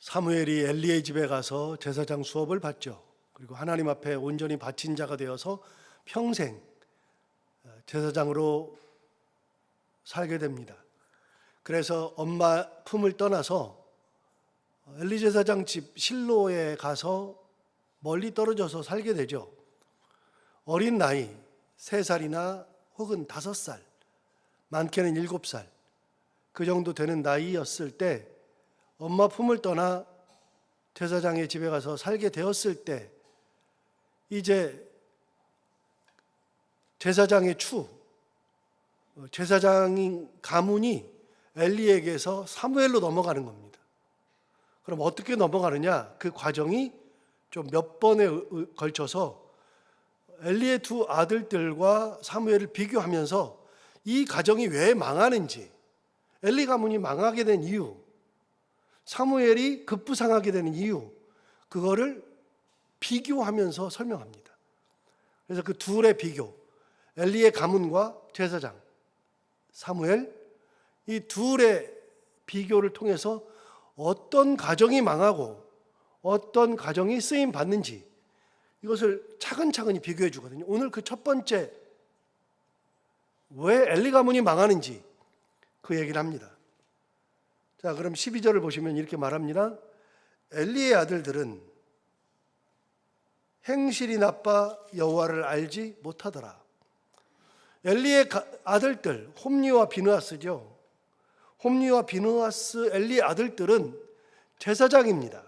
사무엘이 엘리의 집에 가서 제사장 수업을 받죠. 그리고 하나님 앞에 온전히 바친 자가 되어서 평생 제사장으로 살게 됩니다. 그래서 엄마 품을 떠나서 엘리 제사장 집 실로에 가서 멀리 떨어져서 살게 되죠. 어린 나이 3살이나 혹은 5살, 많게는 7살 그 정도 되는 나이였을 때 엄마 품을 떠나 제사장의 집에 가서 살게 되었을 때 이제 제사장의 제사장인 가문이 엘리에게서 사무엘로 넘어가는 겁니다. 그럼 어떻게 넘어가느냐? 그 과정이 좀 몇 번에 걸쳐서 엘리의 2 아들들과 사무엘을 비교하면서 이 가정이 왜 망하는지, 엘리 가문이 망하게 된 이유, 사무엘이 급부상하게 되는 이유, 그거를 비교하면서 설명합니다. 그래서 그 둘의 비교, 엘리의 가문과 제사장 사무엘, 이 둘의 비교를 통해서 어떤 가정이 망하고 어떤 가정이 쓰임 받는지 이것을 차근차근히 비교해 주거든요. 오늘 그 첫 번째, 왜 엘리 가문이 망하는지 그 얘기를 합니다. 자, 그럼 12절을 보시면 이렇게 말합니다. 엘리의 아들들은 행실이 나빠 여호와를 알지 못하더라. 엘리의 아들들, 홈리와 비느하스죠. 홈리와 비느하스, 엘리의 아들들은 제사장입니다.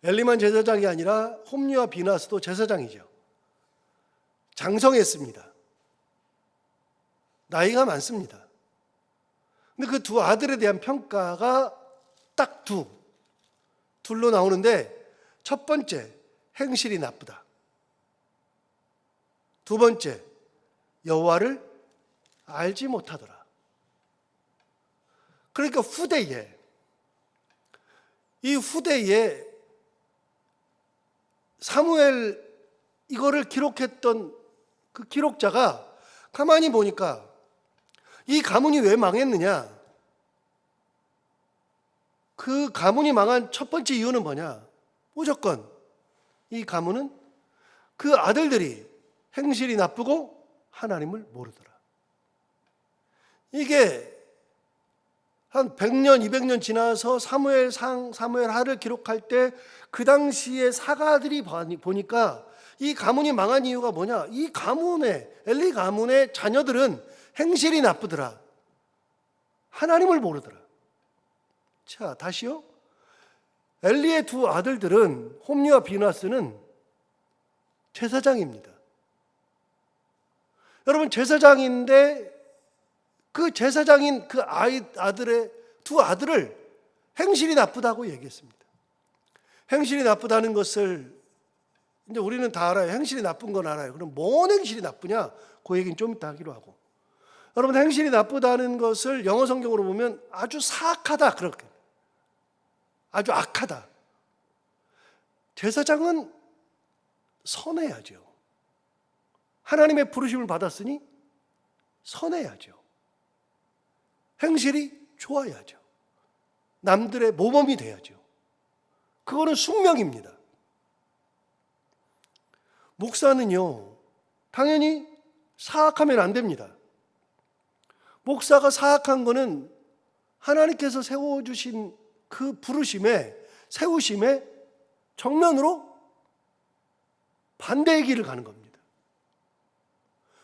엘리만 제사장이 아니라 홈리와 비느하스도 제사장이죠. 장성했습니다. 나이가 많습니다. 근데 그 2 아들에 대한 평가가 딱 둘로 나오는데, 첫 번째, 행실이 나쁘다. 2 번째, 여호와를 알지 못하더라. 그러니까 이 후대에 사무엘 이거를 기록했던 그 기록자가 가만히 보니까 이 가문이 왜 망했느냐? 그 가문이 망한 첫 번째 이유는 뭐냐? 무조건 이 가문은 그 아들들이 행실이 나쁘고 하나님을 모르더라. 이게 한 100년, 200년 지나서 사무엘상, 사무엘하를 기록할 때 그 당시에 사가들이 보니까 이 가문이 망한 이유가 뭐냐? 이 가문의, 엘리 가문의 자녀들은 행실이 나쁘더라. 하나님을 모르더라. 자, 다시요. 엘리의 2 아들들은 홈리와 비느하스는 제사장입니다. 여러분, 제사장인데 그 제사장인 그 아들의 2 아들을 행실이 나쁘다고 얘기했습니다. 행실이 나쁘다는 것을 이제 우리는 다 알아요. 행실이 나쁜 건 알아요. 그럼 뭔 행실이 나쁘냐? 그 얘기는 좀 이따 하기로 하고. 여러분, 행실이 나쁘다는 것을 영어 성경으로 보면 아주 사악하다, 그렇게. 아주 악하다. 제사장은 선해야죠. 하나님의 부르심을 받았으니 선해야죠. 행실이 좋아야죠. 남들의 모범이 돼야죠. 그거는 숙명입니다. 목사는요, 당연히 사악하면 안 됩니다. 목사가 사악한 거는 하나님께서 세워주신 그 부르심에, 세우심에 정면으로 반대의 길을 가는 겁니다.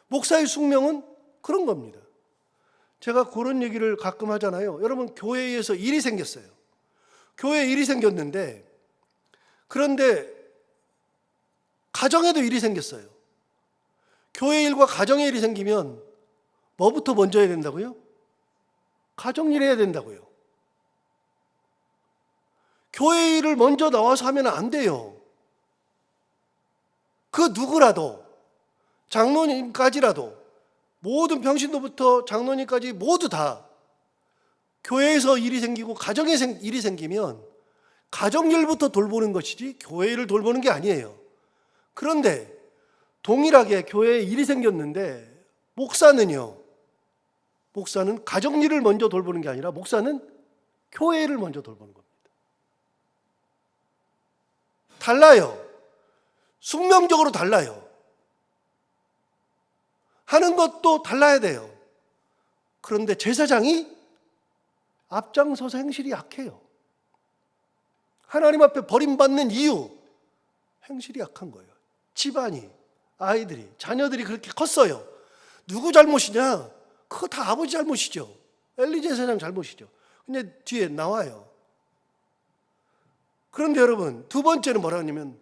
목사의 숙명은 그런 겁니다. 제가 그런 얘기를 가끔 하잖아요. 여러분, 교회에서 일이 생겼어요. 교회에 일이 생겼는데, 그런데 가정에도 일이 생겼어요. 교회 일과 가정의 일이 생기면 뭐부터 먼저 해야 된다고요? 가정 일 해야 된다고요. 교회 일을 먼저 나와서 하면 안 돼요. 그 누구라도, 장로님까지라도, 모든 평신도부터 장로님까지 모두 다 교회에서 일이 생기고 가정에 일이 생기면 가정일부터 돌보는 것이지 교회 일을 돌보는 게 아니에요. 그런데 동일하게 교회에 일이 생겼는데 목사는 가정일을 먼저 돌보는 게 아니라 목사는 교회를 먼저 돌보는 겁니다. 달라요. 숙명적으로 달라요. 하는 것도 달라야 돼요. 그런데 제사장이 앞장서서 행실이 약해요. 하나님 앞에 버림받는 이유, 행실이 약한 거예요. 집안이, 아이들이, 자녀들이 그렇게 컸어요. 누구 잘못이냐? 그거 다 아버지 잘못이죠. 엘리 제사장 잘못이죠. 근데 뒤에 나와요. 그런데 여러분, 두 번째는 뭐라 하냐면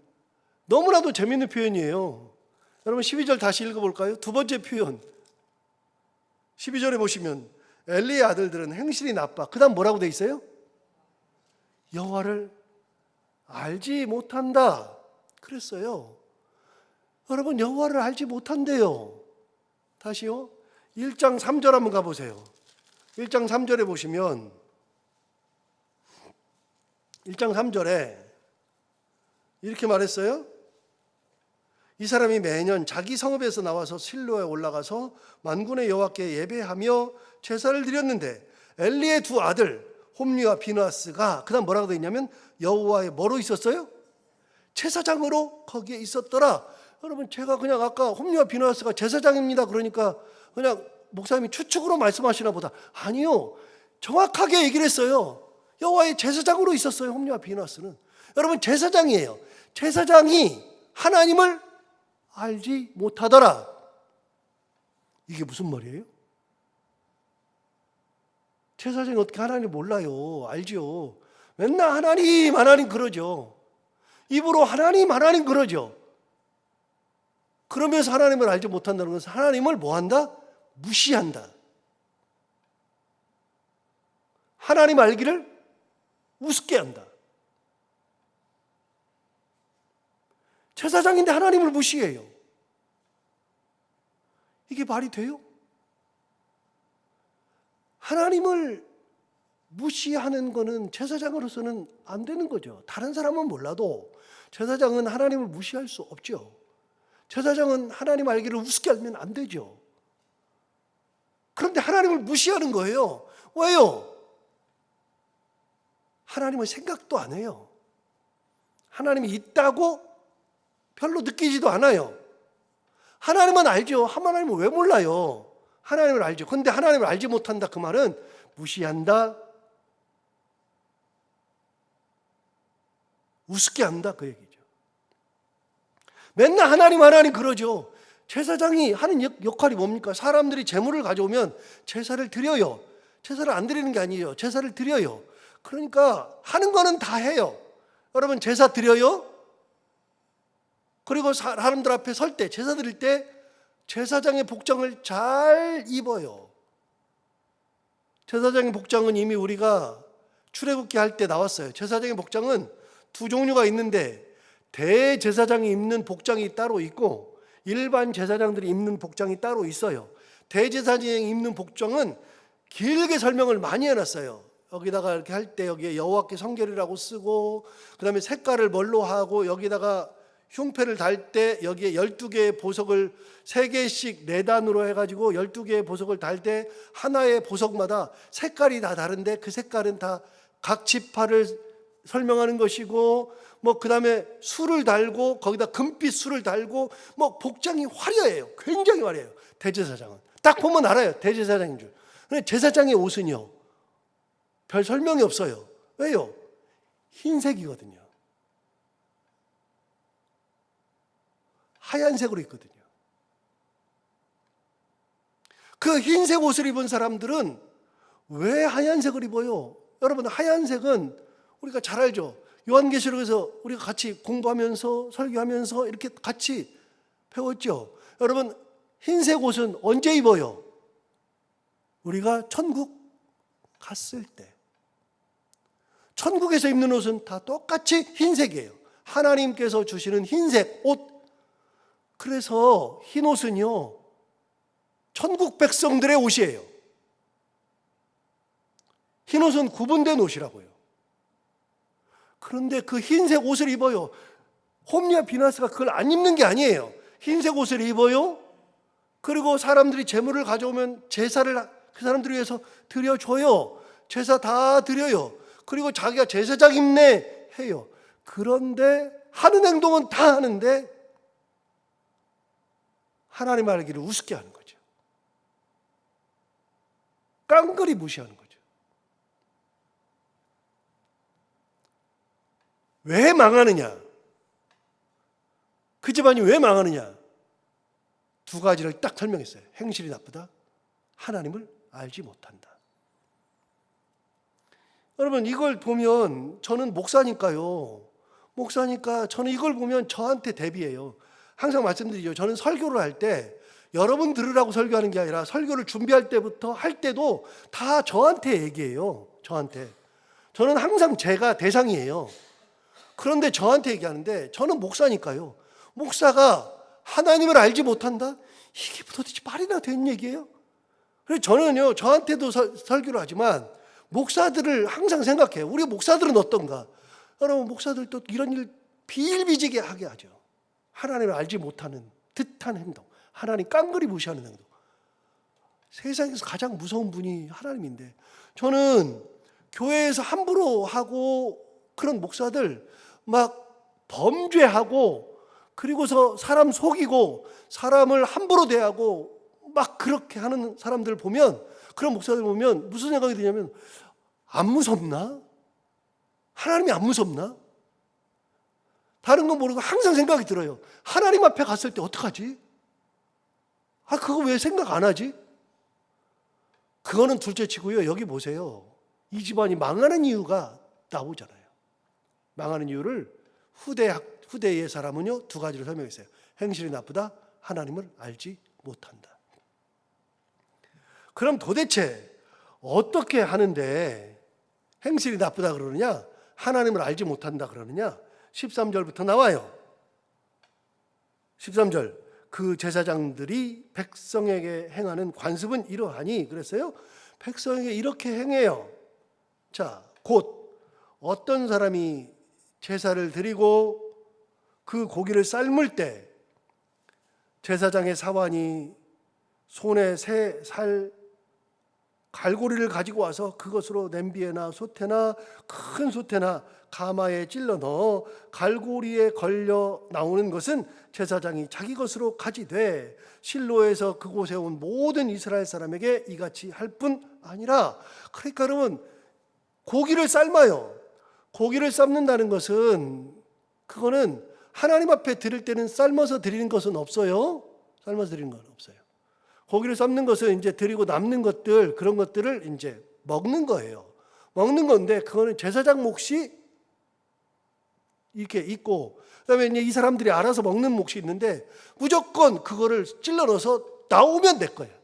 너무나도 재밌는 표현이에요. 여러분 12절 다시 읽어볼까요? 두 번째 표현. 12절에 보시면 엘리의 아들들은 행실이 나빠. 그 다음 뭐라고 돼 있어요? 여호와를 알지 못한다 그랬어요. 여러분 여호와를 알지 못한대요. 다시요. 1장 3절 한번 가보세요. 1장 3절에 보시면 1장 3절에 이렇게 말했어요. 이 사람이 매년 자기 성읍에서 나와서 실로에 올라가서 만군의 여호와께 예배하며 제사를 드렸는데 엘리의 두 아들 홈리와 비느하스가 그 다음 뭐라고 되어 있냐면 여호와의 뭐로 있었어요? 제사장으로 거기에 있었더라. 여러분 제가 그냥 아까 홈리와 비느하스가 제사장입니다 그러니까 그냥 목사님이 추측으로 말씀하시나 보다. 아니요, 정확하게 얘기를 했어요. 여호와의 제사장으로 있었어요. 홈리와 비느하스는. 여러분 제사장이에요. 제사장이 하나님을 알지 못하더라. 이게 무슨 말이에요? 제사장이 어떻게 하나님 몰라요? 알죠. 맨날 하나님 하나님 그러죠. 입으로 하나님 하나님 그러죠. 그러면서 하나님을 알지 못한다는 것은 하나님을 뭐한다? 무시한다. 하나님 알기를 우습게 한다. 제사장인데 하나님을 무시해요. 이게 말이 돼요? 하나님을 무시하는 거는 제사장으로서는 안 되는 거죠. 다른 사람은 몰라도 제사장은 하나님을 무시할 수 없죠. 제사장은 하나님 알기를 우습게 알면 안 되죠. 그런데 하나님을 무시하는 거예요. 왜요? 하나님을 생각도 안 해요. 하나님이 있다고 별로 느끼지도 않아요. 하나님은 알죠. 하나님은 왜 몰라요? 하나님을 알죠. 그런데 하나님을 알지 못한다 그 말은 무시한다, 우습게 한다 그 얘기죠. 맨날 하나님 하나님 그러죠. 제사장이 하는 역할이 뭡니까? 사람들이 제물을 가져오면 제사를 드려요. 제사를 안 드리는 게 아니에요. 제사를 드려요. 그러니까 하는 거는 다 해요. 여러분 제사 드려요? 그리고 사람들 앞에 설 때, 제사 드릴 때 제사장의 복장을 잘 입어요. 제사장의 복장은 이미 우리가 출애굽기 할 때 나왔어요. 제사장의 복장은 두 종류가 있는데 대제사장이 입는 복장이 따로 있고 일반 제사장들이 입는 복장이 따로 있어요. 대제사장이 입는 복장은 길게 설명을 많이 해놨어요. 여기다가 이렇게 할 때 여기에 여호와께 성결이라고 쓰고 그다음에 색깔을 뭘로 하고 여기다가 흉패를 달 때 여기에 12개의 보석을 3개씩 4단으로 해가지고 12개의 보석을 달 때 하나의 보석마다 색깔이 다 다른데 그 색깔은 다 각 지파를 설명하는 것이고 뭐 그다음에 술을 달고 거기다 금빛 술을 달고 뭐 복장이 화려해요. 굉장히 화려해요. 대제사장은 딱 보면 알아요. 대제사장인 줄. 근데 제사장의 옷은요 별 설명이 없어요. 왜요? 흰색이거든요. 하얀색으로 있거든요. 그 흰색 옷을 입은 사람들은 왜 하얀색을 입어요? 여러분 하얀색은 우리가 잘 알죠. 요한계시록에서 우리가 같이 공부하면서 설교하면서 이렇게 같이 배웠죠. 여러분 흰색 옷은 언제 입어요? 우리가 천국 갔을 때. 천국에서 입는 옷은 다 똑같이 흰색이에요. 하나님께서 주시는 흰색 옷. 그래서 흰 옷은요 천국 백성들의 옷이에요. 흰 옷은 구분된 옷이라고요. 그런데 그 흰색 옷을 입어요. 홈리와 비느하스가 그걸 안 입는 게 아니에요. 흰색 옷을 입어요. 그리고 사람들이 제물을 가져오면 제사를 그 사람들 위해서 드려줘요. 제사 다 드려요. 그리고 자기가 제사장임내 해요. 그런데 하는 행동은 다 하는데 하나님 알기를 우습게 하는 거죠. 깡그리 무시하는 거죠. 왜 망하느냐? 그 집안이 왜 망하느냐? 두 가지를 딱 설명했어요. 행실이 나쁘다. 하나님을 알지 못한다. 여러분, 이걸 보면 저는 목사니까요. 목사니까 저는 이걸 보면 저한테 대비해요. 항상 말씀드리죠. 저는 설교를 할 때 여러분 들으라고 설교하는 게 아니라 설교를 준비할 때부터 할 때도 다 저한테 얘기해요. 저한테. 저는 항상 제가 대상이에요. 그런데 저한테 얘기하는데 저는 목사니까요. 목사가 하나님을 알지 못한다? 이게 도대체 말이나 되는 얘기예요? 그래서 저는요, 저한테도 설교를 하지만 목사들을 항상 생각해요. 우리 목사들은 어떤가? 여러분, 목사들도 이런 일 비일비재게 하게 하죠. 하나님을 알지 못하는 듯한 행동, 하나님 깡그리 무시하는 행동. 세상에서 가장 무서운 분이 하나님인데, 저는 교회에서 함부로 하고 그런 목사들 막 범죄하고 그리고서 사람 속이고 사람을 함부로 대하고 막 그렇게 하는 사람들 보면, 그런 목사들 보면 무슨 생각이 드냐면, 안 무섭나? 하나님이 안 무섭나? 다른 건 모르고 항상 생각이 들어요. 하나님 앞에 갔을 때 어떡하지? 그거 왜 생각 안 하지? 그거는 둘째 치고요. 여기 보세요. 이 집안이 망하는 이유가 나오잖아요. 망하는 이유를 후대의 사람은요, 두 가지로 설명했어요. 행실이 나쁘다, 하나님을 알지 못한다. 그럼 도대체 어떻게 하는데 행실이 나쁘다 그러느냐, 하나님을 알지 못한다 그러느냐? 13절부터 나와요. 13절, 그 제사장들이 백성에게 행하는 관습은 이러하니, 그랬어요. 백성에게 이렇게 행해요. 자, 곧 어떤 사람이 제사를 드리고 그 고기를 삶을 때 제사장의 사환이 손에 새 살 갈고리를 가지고 와서 그것으로 냄비에나 솥에나 큰 솥에나 가마에 찔러 넣어 갈고리에 걸려 나오는 것은 제사장이 자기 것으로 가지되 실로에서 그곳에 온 모든 이스라엘 사람에게 이같이 할 뿐 아니라. 그러니까 여러분, 고기를 삶아요. 고기를 삶는다는 것은, 그거는 하나님 앞에 드릴 때는 삶아서 드리는 것은 없어요. 삶아서 드리는 건 없어요. 고기를 삶는 것은 이제 드리고 남는 것들, 그런 것들을 이제 먹는 거예요. 먹는 건데, 그거는 제사장 몫이 이렇게 있고, 그다음에 이제 이 사람들이 알아서 먹는 몫이 있는데, 무조건 그거를 찔러 넣어서 나오면 내 거예요.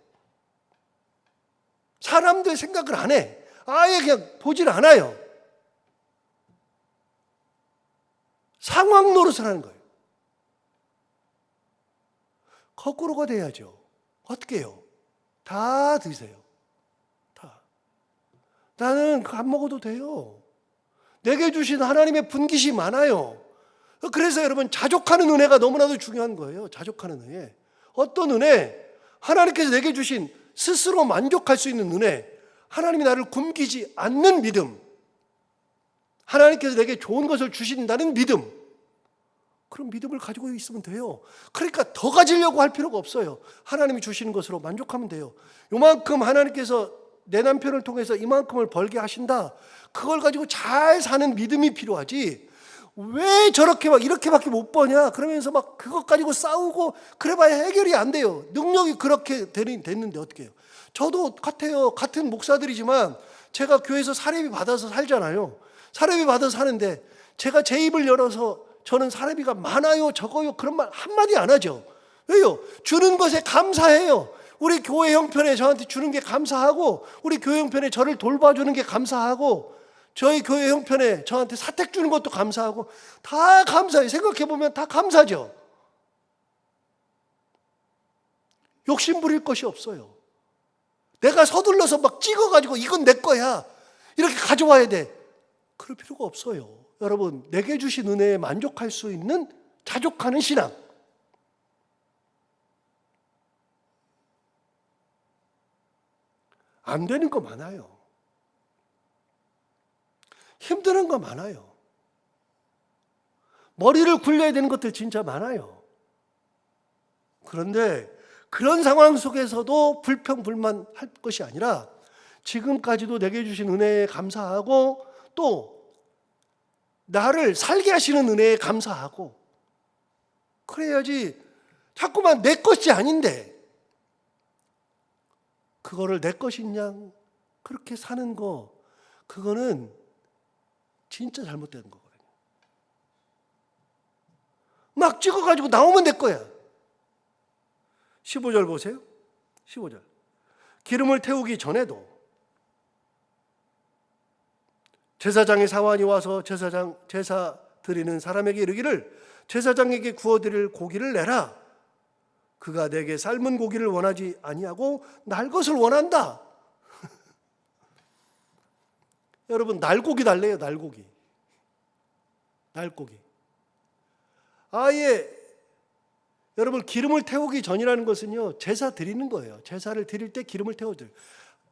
사람들 생각을 안 해. 아예 그냥 보질 않아요. 상황 노릇을 하는 거예요. 거꾸로가 돼야죠. 어떻게 해요? 다 드세요. 다. 나는 안 먹어도 돼요. 내게 주신 하나님의 분깃이 많아요. 그래서 여러분, 자족하는 은혜가 너무나도 중요한 거예요. 자족하는 은혜. 어떤 은혜? 하나님께서 내게 주신 스스로 만족할 수 있는 은혜. 하나님이 나를 굶기지 않는 믿음. 하나님께서 내게 좋은 것을 주신다는 믿음. 그런 믿음을 가지고 있으면 돼요. 그러니까 더 가지려고 할 필요가 없어요. 하나님이 주시는 것으로 만족하면 돼요. 요만큼 하나님께서 내 남편을 통해서 이만큼을 벌게 하신다. 그걸 가지고 잘 사는 믿음이 필요하지. 왜 저렇게 막 이렇게밖에 못 버냐? 그러면서 막 그것 가지고 싸우고 그래봐야 해결이 안 돼요. 능력이 그렇게 됐는데 어떻게 해요? 저도 같아요. 같은 목사들이지만 제가 교회에서 사례비 받아서 살잖아요. 사례비 받아서 사는데 제가 제 입을 열어서 저는 사례비가 많아요, 적어요, 그런 말 한마디 안 하죠. 왜요? 주는 것에 감사해요. 우리 교회 형편에 저한테 주는 게 감사하고, 우리 교회 형편에 저를 돌봐주는 게 감사하고, 저희 교회 형편에 저한테 사택 주는 것도 감사하고, 다 감사해요. 생각해보면 다 감사죠. 욕심 부릴 것이 없어요. 내가 서둘러서 막 찍어가지고 이건 내 거야, 이렇게 가져와야 돼. 그럴 필요가 없어요. 여러분, 내게 주신 은혜에 만족할 수 있는 자족하는 신앙. 안 되는 거 많아요. 힘드는 거 많아요. 머리를 굴려야 되는 것들 진짜 많아요. 그런데 그런 상황 속에서도 불평불만할 것이 아니라 지금까지도 내게 주신 은혜에 감사하고 또 나를 살게 하시는 은혜에 감사하고 그래야지 자꾸만 내 것이 아닌데 그거를 내 것인 양 그렇게 사는 거 그거는 진짜 잘못된 거거든요. 막 찍어가지고 나오면 내 거야. 15절 보세요. 15절. 기름을 태우기 전에도 제사장의 사환이 와서 제사 드리는 사람에게 이르기를 제사장에게 구워드릴 고기를 내라. 그가 내게 삶은 고기를 원하지 아니하고 날 것을 원한다. 여러분 날고기 달래요. 날고기. 아예 여러분 기름을 태우기 전이라는 것은요 제사 드리는 거예요. 제사를 드릴 때 기름을 태워줘요.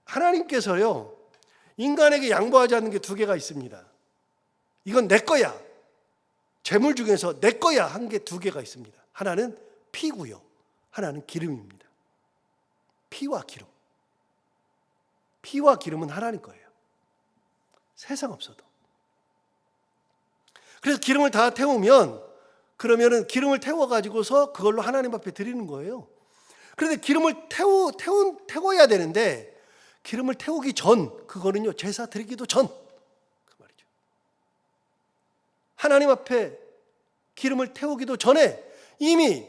하나님께서요 인간에게 양보하지 않는 게 두 개가 있습니다. 이건 내 거야. 재물 중에서 내 거야 한 게 두 개가 있습니다. 하나는 피고요. 하나는 기름입니다. 피와 기름. 피와 기름은 하나님 거예요. 세상 없어도. 그래서 기름을 다 태우면 그러면은 기름을 태워가지고서 그걸로 하나님 앞에 드리는 거예요. 그런데 기름을 태워야 되는데 기름을 태우기 전 그거는요 제사 드리기도 전 그 말이죠. 하나님 앞에 기름을 태우기도 전에 이미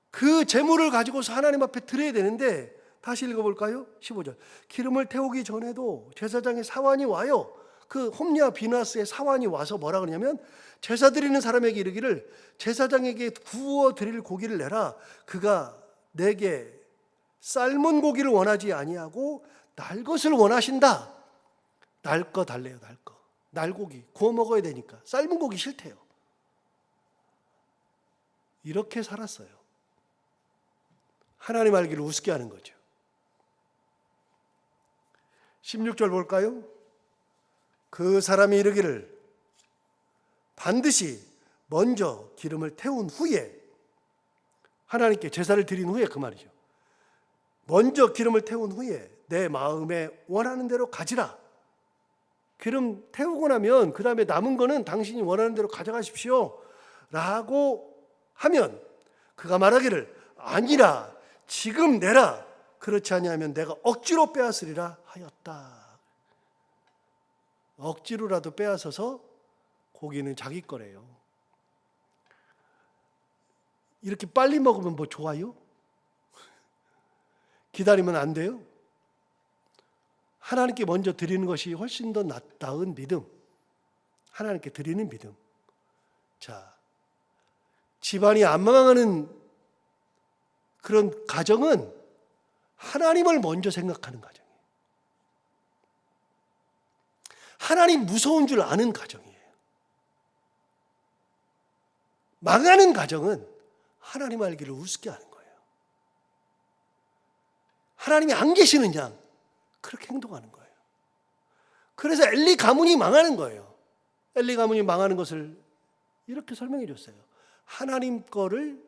그 재물을 가지고서 하나님 앞에 드려야 되는데 다시 읽어볼까요? 15절. 기름을 태우기 전에도 제사장의 사환이 와요. 그 홈리와 비나스의 사환이 와서 뭐라 그러냐면 제사 드리는 사람에게 이르기를 제사장에게 구워 드릴 고기를 내라. 그가 내게 삶은 고기를 원하지 아니하고 날 것을 원하신다. 날 거 달래요. 날 거. 날고기 구워 먹어야 되니까 삶은 고기 싫대요. 이렇게 살았어요. 하나님 알기를 우습게 하는 거죠. 16절 볼까요? 그 사람이 이르기를 반드시 먼저 기름을 태운 후에 하나님께 제사를 드린 후에 그 말이죠. 먼저 기름을 태운 후에 내 마음에 원하는 대로 가지라. 기름 태우고 나면 그 다음에 남은 거는 당신이 원하는 대로 가져가십시오 라고 하면 그가 말하기를 아니라 지금 내라. 그렇지 아니하면 내가 억지로 빼앗으리라 하였다. 억지로라도 빼앗아서 고기는 자기 거래요. 이렇게 빨리 먹으면 뭐 좋아요? 기다리면 안 돼요? 하나님께 먼저 드리는 것이 훨씬 더 나은 믿음. 하나님께 드리는 믿음. 자, 집안이 안 망하는 그런 가정은 하나님을 먼저 생각하는 가정이에요. 하나님 무서운 줄 아는 가정이에요. 망하는 가정은 하나님 알기를 우습게 하는 거예요. 하나님이 안 계시는 양 그렇게 행동하는 거예요. 그래서 엘리 가문이 망하는 거예요. 엘리 가문이 망하는 것을 이렇게 설명해 줬어요. 하나님 거를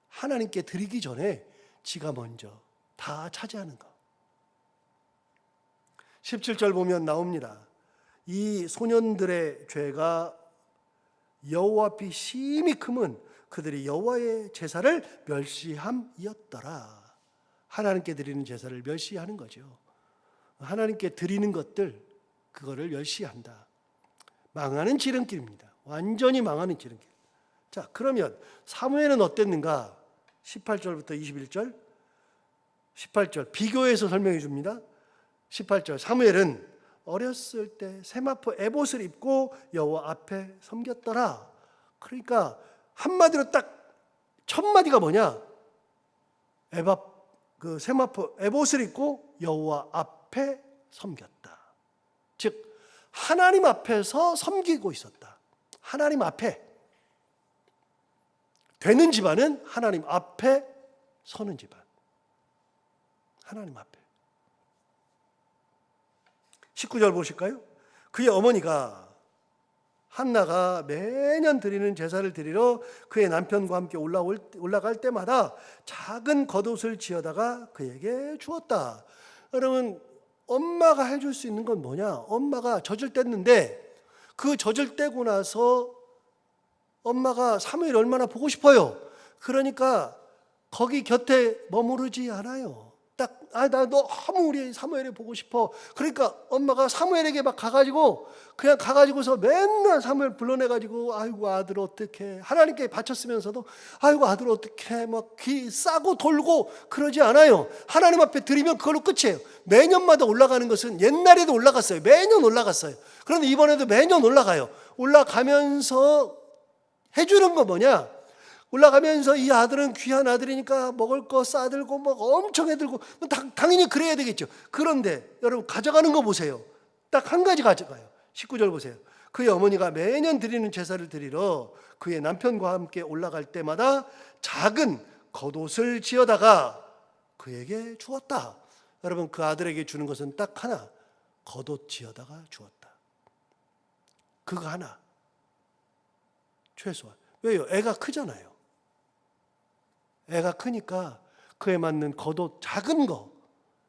하나님께 드리기 전에 지가 먼저 다 차지하는 거. 17절 보면 나옵니다. 이 소년들의 죄가 여호와 앞이 심히 크면 그들이 여호와의 제사를 멸시함이었더라. 하나님께 드리는 제사를 멸시하는 거죠. 하나님께 드리는 것들 그거를 멸시한다. 망하는 지름길입니다. 완전히 망하는 지름길. 자, 그러면 사무엘은 어땠는가? 18절부터 21절. 18절 비교해서 설명해 줍니다. 18절 사무엘은 어렸을 때 세마포 에봇을 입고 여호와 앞에 섬겼더라. 그러니까 한마디로 딱 첫 마디가 뭐냐? 그 세마포 에봇을 입고 여호와 앞에 섬겼다. 즉 하나님 앞에서 섬기고 있었다. 하나님 앞에 되는 집안은 하나님 앞에 서는 집안. 하나님 앞에. 19절 보실까요? 그의 어머니가 한나가 매년 드리는 제사를 드리러 그의 남편과 함께 올라갈 때마다 작은 겉옷을 지어다가 그에게 주었다. 여러분, 엄마가 해줄 수 있는 건 뭐냐? 엄마가 젖을 뗐는데 그 젖을 떼고 나서 엄마가 사무엘 얼마나 보고 싶어요. 그러니까 거기 곁에 머무르지 않아요. 나 너무 우리 사무엘이 보고 싶어. 그러니까 엄마가 사무엘에게 막 가가지고서 맨날 사무엘 불러내가지고 아이고 아들 어떡해. 하나님께 바쳤으면서도 아이고 아들 어떡해. 막 귀 싸고 돌고 그러지 않아요. 하나님 앞에 드리면 그걸로 끝이에요. 매년마다 올라가는 것은 옛날에도 올라갔어요. 매년 올라갔어요. 그런데 이번에도 매년 올라가요. 올라가면서 해주는 거 뭐냐? 올라가면서 이 아들은 귀한 아들이니까 먹을 거 싸들고 막 엄청 해들고 당연히 그래야 되겠죠. 그런데 여러분 가져가는 거 보세요. 딱 한 가지 가져가요. 19절 보세요. 그의 어머니가 매년 드리는 제사를 드리러 그의 남편과 함께 올라갈 때마다 작은 겉옷을 지어다가 그에게 주었다. 여러분 그 아들에게 주는 것은 딱 하나. 겉옷 지어다가 주었다. 그거 하나. 최소한. 왜요? 애가 크잖아요. 애가 크니까 그에 맞는 겉옷 작은 거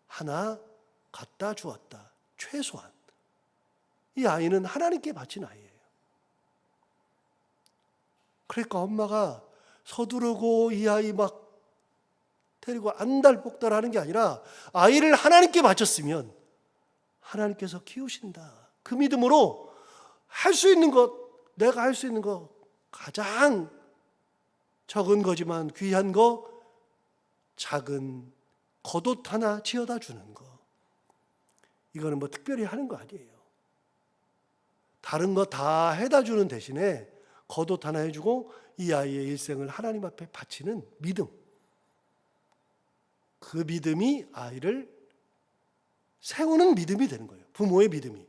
하나 갖다 주었다. 최소한. 이 아이는 하나님께 바친 아이예요. 그러니까 엄마가 서두르고 이 아이 막 데리고 안달복달 하는 게 아니라 아이를 하나님께 바쳤으면 하나님께서 키우신다. 그 믿음으로 할 수 있는 것, 내가 할 수 있는 것 가장 적은 거지만 귀한 거 작은 겉옷 하나 지어다 주는 거. 이거는 뭐 특별히 하는 거 아니에요. 다른 거 다 해다 주는 대신에 겉옷 하나 해주고 이 아이의 일생을 하나님 앞에 바치는 믿음. 그 믿음이 아이를 세우는 믿음이 되는 거예요. 부모의 믿음이.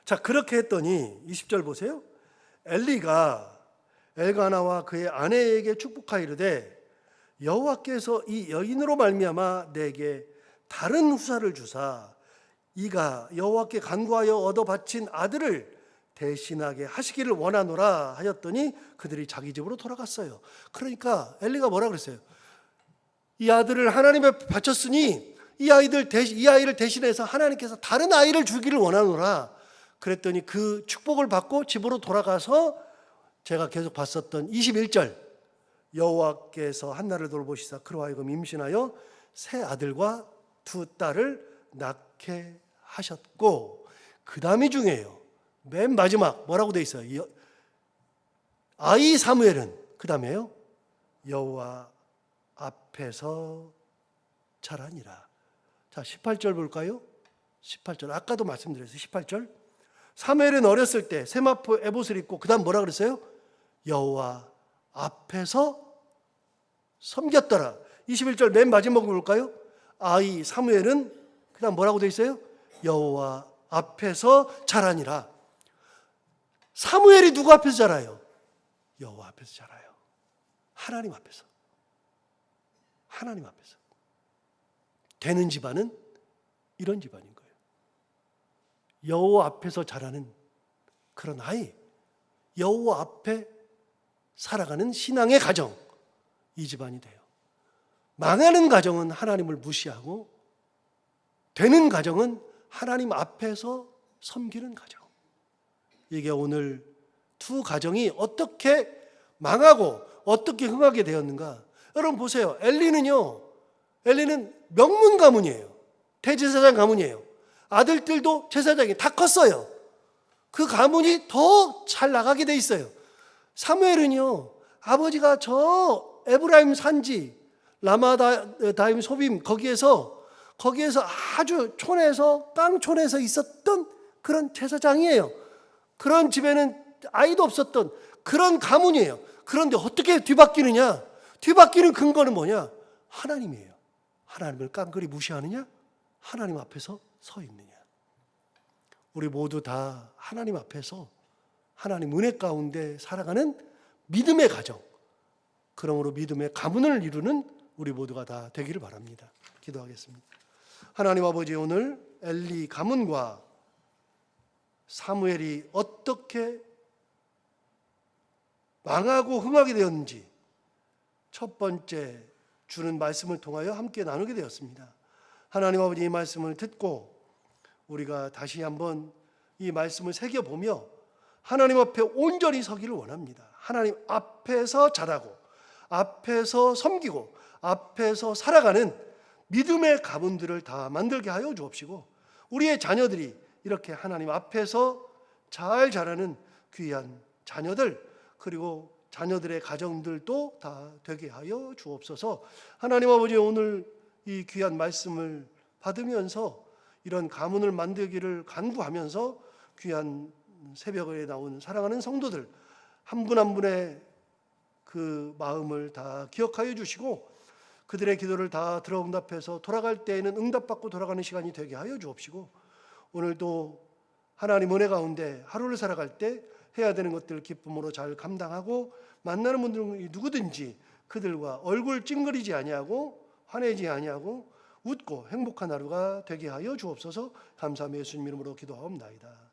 자, 그렇게 했더니 20절 보세요. 엘리가 엘가나와 그의 아내에게 축복하이르되 여호와께서 이 여인으로 말미암아 내게 다른 후사를 주사 이가 여호와께 간구하여 얻어 바친 아들을 대신하게 하시기를 원하노라 하였더니 그들이 자기 집으로 돌아갔어요. 그러니까 엘리가 뭐라 그랬어요? 이 아들을 하나님에 바쳤으니 이 아이를 대신해서 하나님께서 다른 아이를 주기를 원하노라. 그랬더니 그 축복을 받고 집으로 돌아가서 제가 계속 봤었던 21절 여호와께서 한나를 돌보시사 그로 하여금 임신하여 세 아들과 두 딸을 낳게 하셨고 그 다음이 중요해요. 맨 마지막 뭐라고 돼 있어요? 아이 사무엘은 그 다음에요. 여호와 앞에서 자라니라. 자 18절 볼까요? 18절 아까도 말씀드렸어요. 18절 사무엘은 어렸을 때 세마포 에봇을 입고 그 다음 뭐라 그랬어요? 여호와 앞에서 섬겼더라. 21절 맨 마지막을 볼까요? 아이 사무엘은 그 다음 뭐라고 돼 있어요? 여호와 앞에서 자라니라. 사무엘이 누구 앞에서 자라요? 여호와 앞에서 자라요. 하나님 앞에서. 하나님 앞에서. 되는 집안은 이런 집안인 거예요. 여호와 앞에서 자라는 그런 아이, 여호와 앞에 살아가는 신앙의 가정, 이 집안이 돼요. 망하는 가정은 하나님을 무시하고 되는 가정은 하나님 앞에서 섬기는 가정. 이게 오늘 두 가정이 어떻게 망하고 어떻게 흥하게 되었는가. 여러분 보세요. 엘리는 명문 가문이에요. 대제사장 가문이에요. 아들들도 제사장이 다 컸어요. 그 가문이 더 잘 나가게 돼 있어요. 사무엘은요, 아버지가 저 에브라임 산지 라마다임 소빔 거기에서 아주 촌에서 깡촌에서 있었던 그런 제사장이에요. 그런 집에는 아이도 없었던 그런 가문이에요. 그런데 어떻게 뒤바뀌느냐? 뒤바뀌는 근거는 뭐냐? 하나님이에요. 하나님을 깡그리 무시하느냐? 하나님 앞에서 서 있느냐? 우리 모두 다 하나님 앞에서 하나님 은혜 가운데 살아가는 믿음의 가정, 그러므로 믿음의 가문을 이루는 우리 모두가 다 되기를 바랍니다. 기도하겠습니다. 하나님 아버지, 오늘 엘리 가문과 사무엘이 어떻게 망하고 흥하게 되었는지 첫 번째 주는 말씀을 통하여 함께 나누게 되었습니다. 하나님 아버지 이 말씀을 듣고 우리가 다시 한번 이 말씀을 새겨보며 하나님 앞에 온전히 서기를 원합니다. 하나님 앞에서 자라고 앞에서 섬기고 앞에서 살아가는 믿음의 가문들을 다 만들게 하여 주옵시고 우리의 자녀들이 이렇게 하나님 앞에서 잘 자라는 귀한 자녀들 그리고 자녀들의 가정들도 다 되게 하여 주옵소서. 하나님 아버지 오늘 이 귀한 말씀을 받으면서 이런 가문을 만들기를 간구하면서 귀한 새벽에 나온 사랑하는 성도들 한 분 한 분의 그 마음을 다 기억하여 주시고 그들의 기도를 다 들어응답해서 돌아갈 때에는 응답받고 돌아가는 시간이 되게 하여 주옵시고 오늘도 하나님 은혜 가운데 하루를 살아갈 때 해야 되는 것들 기쁨으로 잘 감당하고 만나는 분들이 누구든지 그들과 얼굴 찡그리지 아니하고 화내지 아니하고 웃고 행복한 하루가 되게 하여 주옵소서. 감사하며 예수님 이름으로 기도하옵나이다.